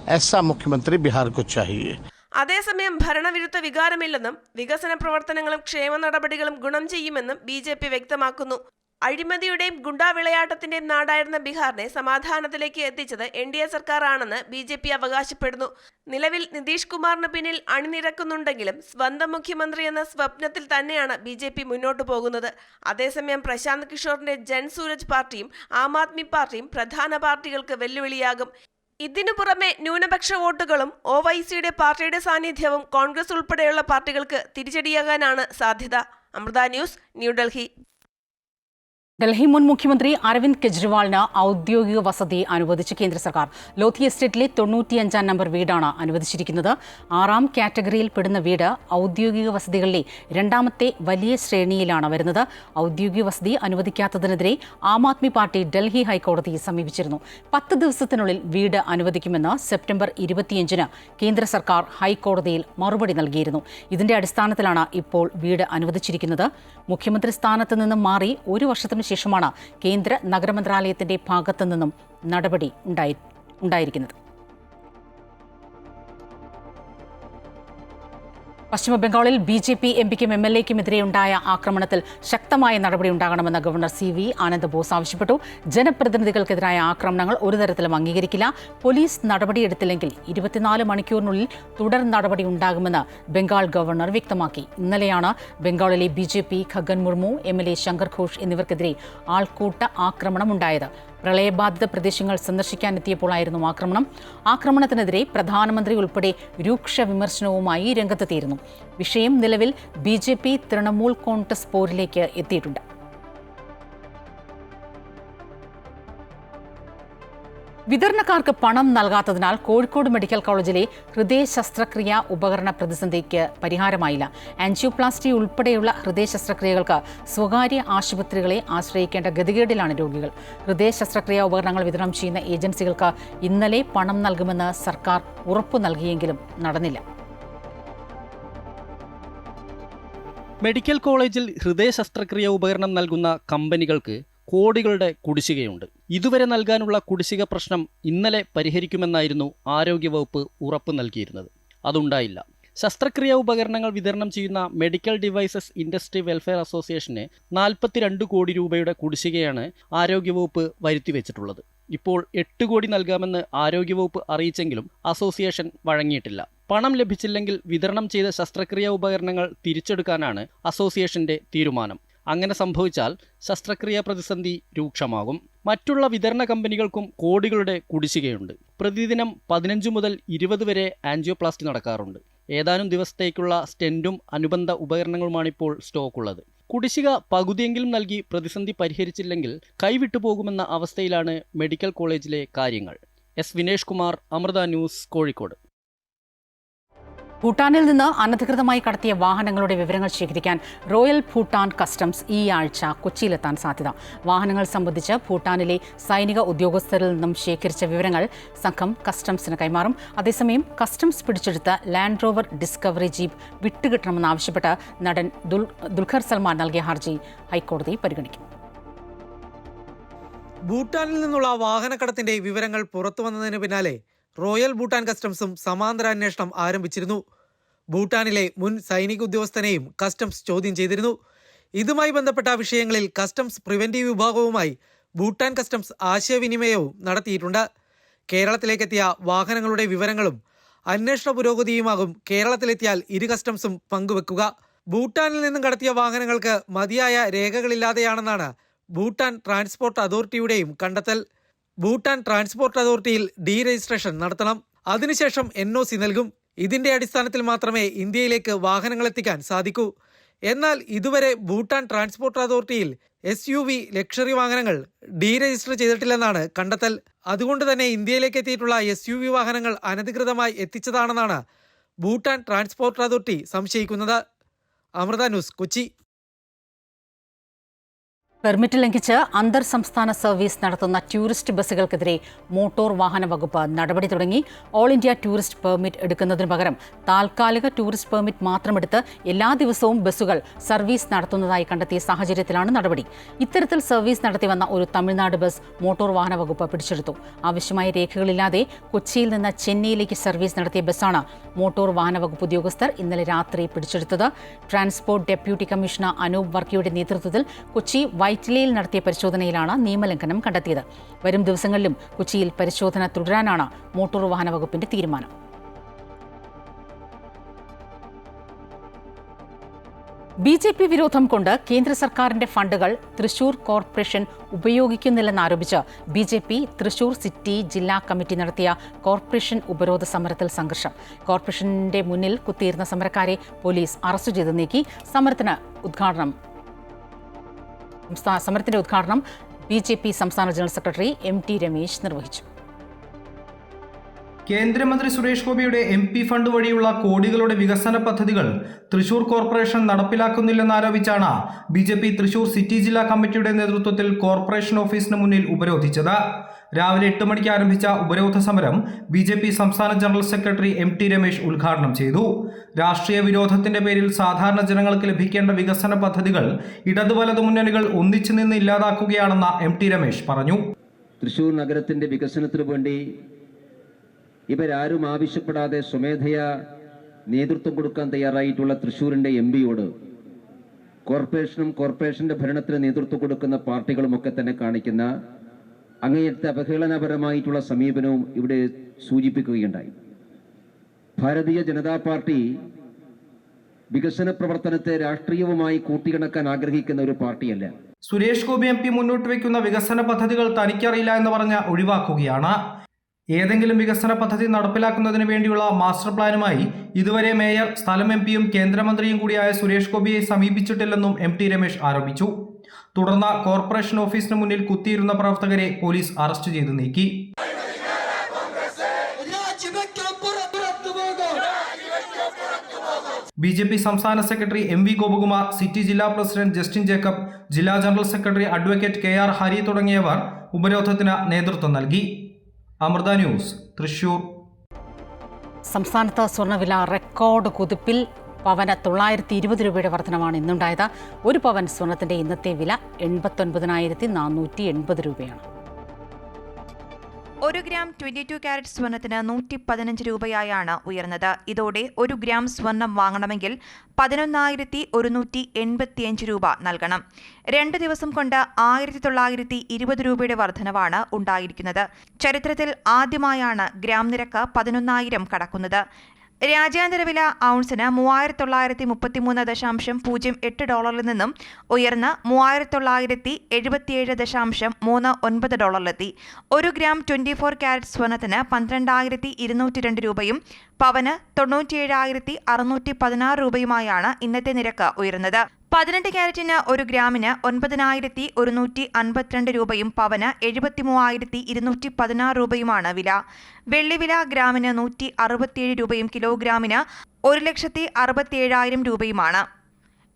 ऐसा मुख्यमंत्री बिहार को चाहिए। അതേസമയം ഭരണവിരുദ്ധ വികാരമില്ലെന്നും വികസന പ്രവർത്തനങ്ങളും ക്ഷേമ നടപടികളും ഗുണം ചെയ്യുമെന്നും BJP വ്യക്തമാക്കുന്നു. അഴിമതിയുടെയും ഗുണ്ടാവിളയാട്ടത്തിന്റെയും നാടായിരുന്ന ബീഹാറിനെ സമാധാനത്തിലേക്ക് എത്തിച്ചത് NDA സർക്കാർ ആണെന്ന് BJP അവകാശപ്പെടുന്നു. നിലവിൽ നിതീഷ് കുമാറിന് പിന്നിൽ അണിനിരക്കുന്നുണ്ടെങ്കിലും സ്വന്തം മുഖ്യമന്ത്രി എന്ന സ്വപ്നത്തിൽ തന്നെയാണ് BJP മുന്നോട്ടു പോകുന്നത്. അതേസമയം പ്രശാന്ത് കിഷോറിന്റെ ജൻ സൂരജ് പാർട്ടിയും ആം ആദ്മി പാർട്ടിയും പ്രധാന പാർട്ടികൾക്ക് വെല്ലുവിളിയാകും. ഇതിനു പുറമെ ന്യൂനപക്ഷ വോട്ടുകളും OYCയുടെ പാർട്ടിയുടെ സാന്നിധ്യവും കോൺഗ്രസ് ഉൾപ്പെടെയുള്ള പാർട്ടികൾക്ക് തിരിച്ചടിയാകാനാണ് സാധ്യത. അമൃത ന്യൂസ്, ന്യൂഡൽഹി. ഡൽഹി മുൻ മുഖ്യമന്ത്രി അരവിന്ദ് കെജ്രിവാളിന് ഔദ്യോഗിക വസതി അനുവദിച്ച് കേന്ദ്ര സർക്കാർ. ലോധി എസ്റ്റേറ്റിലെ 95-ാം നമ്പർ വീടാണ് അനുവദിച്ചിരിക്കുന്നത്. 6ാം കാറ്റഗറിയിൽ പെടുന്ന വീട് ഔദ്യോഗിക വസതികളിലെ 2ാമത്തെ വലിയ ശ്രേണിയിലാണ് വരുന്നത്. ഔദ്യോഗിക വസതി അനുവദിക്കാത്തതിനെതിരെ ആം ആദ്മി പാർട്ടി ഡൽഹി ഹൈക്കോടതിയെ സമീപിച്ചിരുന്നു. 10 ദിവസത്തിനുള്ളിൽ വീട് അനുവദിക്കുമെന്ന് സെപ്റ്റംബർ 25-ന് കേന്ദ്ര സർക്കാർ ഹൈക്കോടതിയിൽ മറുപടി നൽകിയിരുന്നു. ഇതിന്റെ അടിസ്ഥാനത്തിലാണ് ഇപ്പോൾ വീട് അനുവദിച്ചിരിക്കുന്നത്. മുഖ്യമന്ത്രി സ്ഥാനത്ത് നിന്നും മാറി 1 വർഷത്തിന് ശേഷമാണ് കേന്ദ്ര നഗരമന്ത്രാലയത്തിന്റെ ഭാഗത്തു നിന്നും നടപടി ഉണ്ടായിരിക്കുന്നത്. പശ്ചിമബംഗാളിൽ BJP MPക്കും MLAയ്ക്കുമെതിരെ ഉണ്ടായ ആക്രമണത്തിൽ ശക്തമായ നടപടി ഉണ്ടാകണമെന്ന് ഗവർണർ CV ആനന്ദ് ബോസ് ആവശ്യപ്പെട്ടു. ജനപ്രതിനിധികൾക്കെതിരായ ആക്രമണങ്ങൾ ഒരു തരത്തിലും അംഗീകരിക്കില്ല. പോലീസ് നടപടിയെടുത്തില്ലെങ്കിൽ 24 മണിക്കൂറിനുള്ളിൽ തുടർ നടപടി ഉണ്ടാകുമെന്ന് ബംഗാൾ ഗവർണർ വ്യക്തമാക്കി. ഇന്നലെയാണ് ബംഗാളിലെ BJP ഖഗൻ മുർമു, MLA ശങ്കർ ഘോഷ് എന്നിവർക്കെതിരെ ആൾക്കൂട്ട ആക്രമണമുണ്ടായത്. പ്രളയബാധിത പ്രദേശങ്ങൾ സന്ദർശിക്കാനെത്തിയപ്പോഴായിരുന്നു ആക്രമണത്തിനെതിരെ പ്രധാനമന്ത്രി ഉൾപ്പെടെ രൂക്ഷ വിമർശനവുമായി രംഗത്തെത്തിയിരുന്നു. വിഷയം നിലവിൽ BJP തൃണമൂൽ കോൺഗ്രസ് പോരിലേക്ക് എത്തിയിട്ടുണ്ട്. വിതരണക്കാർക്ക് പണം നൽകാത്തതിനാൽ കോഴിക്കോട് മെഡിക്കൽ കോളേജിലെ ഹൃദയ ശസ്ത്രക്രിയ ഉപകരണ പ്രതിസന്ധിക്ക് പരിഹാരമായില്ല. ആൻജിയോപ്ലാസ്റ്റി ഉൾപ്പെടെയുള്ള ഹൃദയ ശസ്ത്രക്രിയകൾക്ക് സ്വകാര്യ ആശുപത്രികളെ ആശ്രയിക്കേണ്ട ഗതികേടിലാണ് രോഗികൾ. ഹൃദയ ശസ്ത്രക്രിയാ ഉപകരണങ്ങൾ വിതരണം ചെയ്യുന്ന ഏജൻസികൾക്ക് ഇന്നലെ പണം നൽകുമെന്ന് സർക്കാർ ഉറപ്പു നൽകിയെങ്കിലും നടന്നില്ല. മെഡിക്കൽ കോളേജിൽ ഹൃദയ ശസ്ത്രക്രിയ ഉപകരണം നൽകുന്ന കമ്പനികൾക്ക് കോടികളുടെ കുടിശ്ശികയുണ്ട്. ഇതുവരെ നൽകാനുള്ള കുടിശ്ശിക പ്രശ്നം ഇന്നലെ പരിഹരിക്കുമെന്നായിരുന്നു ആരോഗ്യവകുപ്പ് ഉറപ്പ് നൽകിയിരുന്നത്. അതുണ്ടായില്ല. ശസ്ത്രക്രിയാ ഉപകരണങ്ങൾ വിതരണം ചെയ്യുന്ന മെഡിക്കൽ ഡിവൈസസ് ഇൻഡസ്ട്രി വെൽഫെയർ അസോസിയേഷന് 42 കോടി രൂപയുടെ കുടിശ്ശികയാണ് ആരോഗ്യവകുപ്പ് വരുത്തിവെച്ചിട്ടുള്ളത്. ഇപ്പോൾ 8 കോടി നൽകാമെന്ന് ആരോഗ്യവകുപ്പ് അറിയിച്ചെങ്കിലും അസോസിയേഷൻ വഴങ്ങിയിട്ടില്ല. പണം ലഭിച്ചില്ലെങ്കിൽ വിതരണം ചെയ്ത ശസ്ത്രക്രിയാ ഉപകരണങ്ങൾ തിരിച്ചെടുക്കാനാണ് അസോസിയേഷന്റെ തീരുമാനം. അങ്ങനെ സംഭവിച്ചാൽ ശസ്ത്രക്രിയാ പ്രതിസന്ധി രൂക്ഷമാകും. മറ്റുള്ള വിതരണ കമ്പനികൾക്കും കോടികളുടെ കുടിശ്ശികയുണ്ട്. പ്രതിദിനം 15 മുതൽ 20 വരെ ആൻജിയോപ്ലാസ്റ്റി നടക്കാറുണ്ട്. ഏതാനും ദിവസത്തേക്കുള്ള സ്റ്റെന്റും അനുബന്ധ ഉപകരണങ്ങളുമാണിപ്പോൾ സ്റ്റോക്കുള്ളത്. കുടിശ്ശിക പകുതിയെങ്കിലും നൽകി പ്രതിസന്ധി പരിഹരിച്ചില്ലെങ്കിൽ കൈവിട്ടുപോകുമെന്ന അവസ്ഥയിലാണ് മെഡിക്കൽ കോളേജിലെ കാര്യങ്ങൾ. S. വിനേഷ് കുമാർ, അമൃത ന്യൂസ്, കോഴിക്കോട്. ഭൂട്ടാനിൽ നിന്ന് അനധികൃതമായി കടത്തിയ വാഹനങ്ങളുടെ വിവരങ്ങൾ ശേഖരിക്കാൻ റോയൽ ഭൂട്ടാൻ കസ്റ്റംസ് ഈ ആഴ്ച കൊച്ചിയിലെത്താൻ സാധ്യത. വാഹനങ്ങൾ സംബന്ധിച്ച് ഭൂട്ടാനിലെ സൈനിക ഉദ്യോഗസ്ഥരിൽ നിന്നും ശേഖരിച്ച വിവരങ്ങൾ സംഘം കസ്റ്റംസിന് കൈമാറും. അതേസമയം കസ്റ്റംസ് പിടിച്ചെടുത്ത ലാൻഡ് റോവർ ഡിസ്കവറി ജീപ്പ് വിട്ടുകിട്ടണമെന്നാവശ്യപ്പെട്ട് നടൻ ദുൽഖർ സൽമാൻ നൽകിയ ഹർജി ഹൈക്കോടതി പരിഗണിക്കും. ഭൂട്ടാനിൽ നിന്നുള്ള വാഹനക്കടത്തിന്റെ വിവരങ്ങൾ പുറത്തുവന്നതിന് പിന്നാലെ റോയൽ ഭൂട്ടാൻ കസ്റ്റംസും സമാന്തര അന്വേഷണം ആരംഭിച്ചിരുന്നു. ഭൂട്ടാനിലെ മുൻ സൈനിക ഉദ്യോഗസ്ഥനെയും കസ്റ്റംസ് ചോദ്യം ചെയ്തിരുന്നു. ഇതുമായി ബന്ധപ്പെട്ട വിഷയങ്ങളിൽ കസ്റ്റംസ് പ്രിവന്റീവ് വിഭാഗവുമായി ഭൂട്ടാൻ കസ്റ്റംസ് ആശയവിനിമയവും നടത്തിയിട്ടുണ്ട്. കേരളത്തിലേക്കെത്തിയ വാഹനങ്ങളുടെ വിവരങ്ങളും അന്വേഷണ പുരോഗതിയുമാകും കേരളത്തിലെത്തിയാൽ ഇരു കസ്റ്റംസും പങ്കുവെക്കുക. ഭൂട്ടാനിൽ നിന്നും കടത്തിയ വാഹനങ്ങൾക്ക് മതിയായ രേഖകളില്ലാതെയാണെന്നാണ് ഭൂട്ടാൻ ട്രാൻസ്പോർട്ട് അതോറിറ്റിയുടെയും കണ്ടെത്തൽ. ഭൂട്ടാൻ ട്രാൻസ്പോർട്ട് അതോറിറ്റിയിൽ ഡി രജിസ്ട്രേഷൻ നടത്തണം. അതിനുശേഷം NOC നൽകും. ഇതിന്റെ അടിസ്ഥാനത്തിൽ മാത്രമേ ഇന്ത്യയിലേക്ക് വാഹനങ്ങൾ എത്തിക്കാൻ സാധിക്കൂ. എന്നാൽ ഇതുവരെ ഭൂട്ടാൻ ട്രാൻസ്പോർട്ട് അതോറിറ്റിയിൽ SUV ലക്ഷറി വാഹനങ്ങൾ ഡി രജിസ്റ്റർ ചെയ്തിട്ടില്ലെന്നാണ് കണ്ടെത്തൽ. അതുകൊണ്ട് തന്നെ ഇന്ത്യയിലേക്ക് എത്തിയിട്ടുള്ള SUV വാഹനങ്ങൾ അനധികൃതമായി എത്തിച്ചതാണെന്നാണ് ഭൂട്ടാൻ ട്രാൻസ്പോർട്ട് അതോറിറ്റി സംശയിക്കുന്നത്. അമൃത ന്യൂസ്, കൊച്ചി. പെർമിറ്റ് ലംഘിച്ച് അന്തർ സംസ്ഥാന സർവീസ് നടത്തുന്ന ടൂറിസ്റ്റ് ബസ്സുകൾക്കെതിരെ മോട്ടോർ വാഹന വകുപ്പ് നടപടി തുടങ്ങി. ഓൾ ഇന്ത്യ ടൂറിസ്റ്റ് പെർമിറ്റ് എടുക്കുന്നതിന് പകരം താൽക്കാലിക ടൂറിസ്റ്റ് പെർമിറ്റ് മാത്രമെടുത്ത് എല്ലാ ദിവസവും ബസ്സുകൾ സർവീസ് നടത്തുന്നതായി കണ്ടെത്തിയ സാഹചര്യത്തിലാണ് നടപടി. ഇത്തരത്തിൽ സർവീസ് നടത്തിവന്ന ഒരു തമിഴ്നാട് ബസ് മോട്ടോർ വാഹന വകുപ്പ് പിടിച്ചെടുത്തു. ആവശ്യമായ രേഖകളില്ലാതെ കൊച്ചിയിൽ നിന്ന് ചെന്നൈയിലേക്ക് സർവീസ് നടത്തിയ ബസ്സാണ് മോട്ടോർ വാഹന വകുപ്പ് ഉദ്യോഗസ്ഥർ ഇന്നലെ രാത്രി പിടിച്ചെടുത്തത്. ട്രാൻസ്പോർട്ട് ഡെപ്യൂട്ടി കമ്മീഷണർ അനൂപ് വർക്കിയുടെ നേതൃത്വത്തിൽ കൊച്ചി വൈറ്റിലയിൽ നടത്തിയ പരിശോധനയിലാണ് നിയമലംഘനം കണ്ടെത്തിയത്. വരും ദിവസങ്ങളിലും കൊച്ചിയിൽ പരിശോധന തുടരാനാണ് മോട്ടോർ വാഹന വകുപ്പിന്റെ തീരുമാനം. BJP വിരോധം കൊണ്ട് കേന്ദ്ര സർക്കാരിന്റെ ഫണ്ടുകൾ തൃശൂർ കോർപ്പറേഷൻ ഉപയോഗിക്കുന്നില്ലെന്നാരോപിച്ച് BJP തൃശൂർ സിറ്റി ജില്ലാ കമ്മിറ്റി നടത്തിയ കോർപ്പറേഷൻ ഉപരോധ സമരത്തിൽ സംഘർഷം. കോർപ്പറേഷന്റെ മുന്നിൽ കുത്തിയിരുന്ന സമരക്കാരെ പോലീസ് അറസ്റ്റ് ചെയ്ത് നീക്കി. സമരത്തിന്റെ ഉദ്ഘാടനം BJP സംസ്ഥാന ജനറൽ സെക്രട്ടറി MT രമേശ് നിർവഹിച്ചു. കേന്ദ്രമന്ത്രി സുരേഷ് ഗോപിയുടെ MP ഫണ്ട് വഴിയുള്ള കോടികളുടെ വികസന പദ്ധതികൾ തൃശൂർ കോർപ്പറേഷൻ നടപ്പിലാക്കുന്നില്ലെന്നാരോപിച്ചാണ് BJP തൃശൂർ സിറ്റി ജില്ലാ കമ്മിറ്റിയുടെ നേതൃത്വത്തിൽ കോർപ്പറേഷൻ ഓഫീസിന് മുന്നിൽ ഉപരോധിച്ചത്. രാവിലെ 8 മണിക്ക് ആരംഭിച്ച ഉപരോധ സമരം BJP സംസ്ഥാന ജനറൽ സെക്രട്ടറി MT രമേശ് ഉദ്ഘാടനം ചെയ്തു. രാഷ്ട്രീയ വിരോധത്തിന്റെ പേരിൽ സാധാരണ ജനങ്ങൾക്ക് ലഭിക്കേണ്ട വികസന പദ്ധതികൾ ഇടതു വലതു മുന്നണികൾ ഒന്നിച്ചു നിന്ന് ഇല്ലാതാക്കുകയാണെന്ന് MT രമേശ് പറഞ്ഞു. തൃശൂർ നഗരത്തിന്റെ വികസനത്തിനു വേണ്ടി ഇവരാരും ആവശ്യപ്പെടാതെ സ്വമേധയാ നേതൃത്വം കൊടുക്കാൻ തയ്യാറായിട്ടുള്ള തൃശ്ശൂരിൻ്റെ MPയോട് കോർപ്പറേഷനും കോർപ്പറേഷന്റെ ഭരണത്തിന് നേതൃത്വം കൊടുക്കുന്ന പാർട്ടികളുമൊക്കെ തന്നെ കാണിക്കുന്ന അങ്ങേയറ്റത്തെ അവഹേളനപരമായിട്ടുള്ള സമീപനവും ഇവിടെ സൂചിപ്പിക്കുകയുണ്ടായി. ഭാരതീയ ജനതാ പാർട്ടി വികസന പ്രവർത്തനത്തെ രാഷ്ട്രീയവുമായി കൂട്ടിയിണക്കാൻ ആഗ്രഹിക്കുന്ന ഒരു പാർട്ടിയല്ല. സുരേഷ് ഗോപി MP മുന്നോട്ട് വയ്ക്കുന്ന വികസന പദ്ധതികൾ തനിക്കറിയില്ല എന്ന് പറഞ്ഞ് ഒഴിവാക്കുകയാണ്. ഏതെങ്കിലും വികസന പദ്ധതി നടപ്പിലാക്കുന്നതിന് വേണ്ടിയുള്ള മാസ്റ്റർ പ്ലാനുമായി ഇതുവരെ മേയർ, സ്ഥലം MPയും കേന്ദ്രമന്ത്രിയും കൂടിയായ സുരേഷ് ഗോപിയെ സമീപിച്ചിട്ടില്ലെന്നും MT രമേശ് ആരോപിച്ചു. തുടർന്ന് കോർപ്പറേഷൻ ഓഫീസിന് മുന്നിൽ കുത്തിയിരുന്ന പ്രവർത്തകരെ പോലീസ് അറസ്റ്റ് ചെയ്ത് നീക്കി. BJP സംസ്ഥാന സെക്രട്ടറി MV ഗോപകുമാർ, സിറ്റി ജില്ലാ പ്രസിഡന്റ് ജസ്റ്റിൻ ജേക്കബ്, ജില്ലാ general secretary advocate KR Hari തുടങ്ങിയവർ ഉപരോധത്തിന് നേതൃത്വം നൽകി. അമൃത ന്യൂസ്, തൃശൂർ. സംസ്ഥാനത്ത് സ്വർണ്ണവില റെക്കോർഡ് കുതിപ്പിൽ. പവന് 920 രൂപയുടെ വർധനമാണ് ഇന്നുണ്ടായത്. ഒരു പവൻ സ്വർണത്തിന്റെ ഇന്നത്തെ വില 89,480 രൂപയാണ്. 1 ഗ്രാം 22 കാരറ്റ് സ്വർണത്തിന് 115 രൂപയായാണ് ഉയർന്നത്. ഇതോടെ 1 ഗ്രാം സ്വർണം വാങ്ങണമെങ്കിൽ 11,185 രൂപ നൽകണം. 2 ദിവസം കൊണ്ട് 1,920 രൂപയുടെ വർധനവാണ് ഉണ്ടായിരിക്കുന്നത്. ചരിത്രത്തിൽ ആദ്യമായാണ് ഗ്രാം നിരക്ക് 11,000 കടക്കുന്നത്. രാജ്യാന്തര വില ഔൺസിന് $3,933.08 നിന്നും ഉയർന്ന് $3,977.39 1 ഗ്രാം 24 കാരറ്റ് സ്വർണത്തിന് 12,202 രൂപയും പവന് 97,616 രൂപയുമായാണ് ഇന്നത്തെ നിരക്ക് ഉയർന്നത്. 18 കാരറ്റിന് 1 ഗ്രാമിന് 9,152 രൂപയും പവന് 73,216 രൂപയുമാണ് വില. വെള്ളിവില ഗ്രാമിന് 167 രൂപയും കിലോഗ്രാമിന് 1,67,000 രൂപയുമാണ്.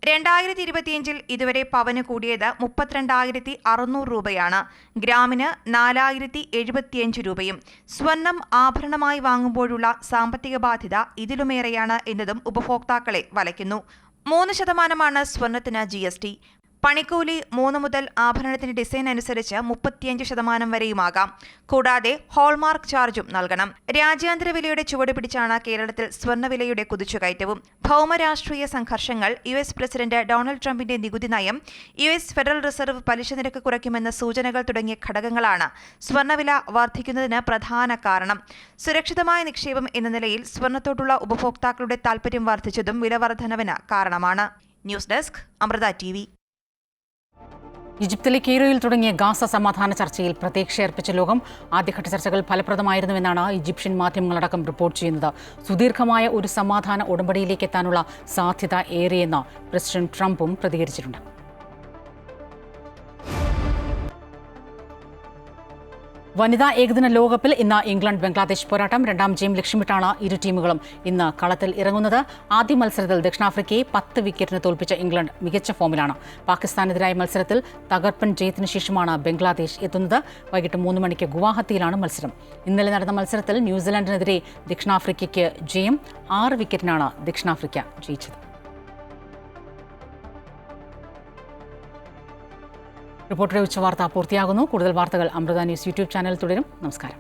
2025 ഇതുവരെ പവന് കൂടിയത് 32,600 രൂപയാണ്. ഗ്രാമിന് 4,075 രൂപയും. സ്വർണം ആഭരണമായി വാങ്ങുമ്പോഴുള്ള സാമ്പത്തിക ബാധ്യത ഇതിലുമേറെയാണ് എന്നതും ഉപഭോക്താക്കളെ വലയ്ക്കുന്നു. 3% സ്വർണത്തിന് GST. പണിക്കൂലി 3 മുതൽ ആഭരണത്തിന്റെ ഡിസൈൻ അനുസരിച്ച് 35% വരെയുമാകാം. കൂടാതെ ഹോൾമാർക്ക് ചാർജും നൽകണം. രാജ്യാന്തര വിലയുടെ ചുവട് പിടിച്ചാണ് കേരളത്തിൽ സ്വർണ്ണവിലയുടെ കുതിച്ചുകയറ്റവും. ഭൗമരാഷ്ട്രീയ സംഘർഷങ്ങൾ, US പ്രസിഡന്റ് ഡൊണാൾഡ് ട്രംപിന്റെ നികുതി നയം, US ഫെഡറൽ റിസർവ് പലിശ നിരക്ക് കുറയ്ക്കുമെന്ന സൂചനകൾ തുടങ്ങിയ ഘടകങ്ങളാണ് സ്വർണ്ണവില വർദ്ധിക്കുന്നതിന് പ്രധാന കാരണം. സുരക്ഷിതമായ നിക്ഷേപം എന്ന നിലയിൽ സ്വർണ്ണത്തോടുള്ള ഉപഭോക്താക്കളുടെ താൽപര്യം വർദ്ധിച്ചതും വിലവർദ്ധനവിന് കാരണമാണ്. News desk, Amrita TV. ഈജിപ്തിലെ കെയ്റോയിൽ തുടങ്ങിയ ഗാസ സമാധാന ചർച്ചയിൽ പ്രതീക്ഷയർപ്പിച്ച ലോകം. ആദ്യഘട്ട ചർച്ചകൾ ഫലപ്രദമായിരുന്നുവെന്നാണ് ഈജിപ്ഷ്യൻ മാധ്യമങ്ങളടക്കം റിപ്പോർട്ട് ചെയ്യുന്നത്. സുദീർഘമായ ഒരു സമാധാന ഉടമ്പടിയിലേക്ക് എത്താനുള്ള സാധ്യത ഏറെയെന്ന് പ്രസിഡന്റ് ട്രംപും പ്രതികരിച്ചിട്ടുണ്ട്. വനിതാ ഏകദിന ലോകകപ്പിൽ ഇന്ന് ഇംഗ്ലണ്ട് ബംഗ്ലാദേശ് പോരാട്ടം. രണ്ടാം ജയം ലക്ഷ്യമിട്ടാണ് ഇരു ടീമുകളും ഇന്ന് കളത്തിൽ ഇറങ്ങുന്നത്. ആദ്യ മത്സരത്തിൽ ദക്ഷിണാഫ്രിക്കയെ 10 വിക്കറ്റിന് തോൽപ്പിച്ച ഇംഗ്ലണ്ട് മികച്ച ഫോമിലാണ്. പാകിസ്ഥാനെതിരായ മത്സരത്തിൽ തകർപ്പൻ ജയത്തിന് ശേഷമാണ് ബംഗ്ലാദേശ് എത്തുന്നത്. വൈകിട്ട് 3 മണിക്ക് ഗുവാഹത്തിയിലാണ് മത്സരം. ഇന്നലെ നടന്ന മത്സരത്തിൽ ന്യൂസിലൻഡിനെതിരെ ദക്ഷിണാഫ്രിക്കയ്ക്ക് ജയം. 6 വിക്കറ്റിനാണ് ദക്ഷിണാഫ്രിക്ക ജയിച്ചത്. റിപ്പോർട്ടറുടെ ഉച്ചവാർത്ത പൂർത്തിയാകുന്നു. കൂടുതൽ വാർത്തകൾ അമൃത ന്യൂസ് യൂട്യൂബ് ചാനൽ തുടരും. നമസ്കാരം.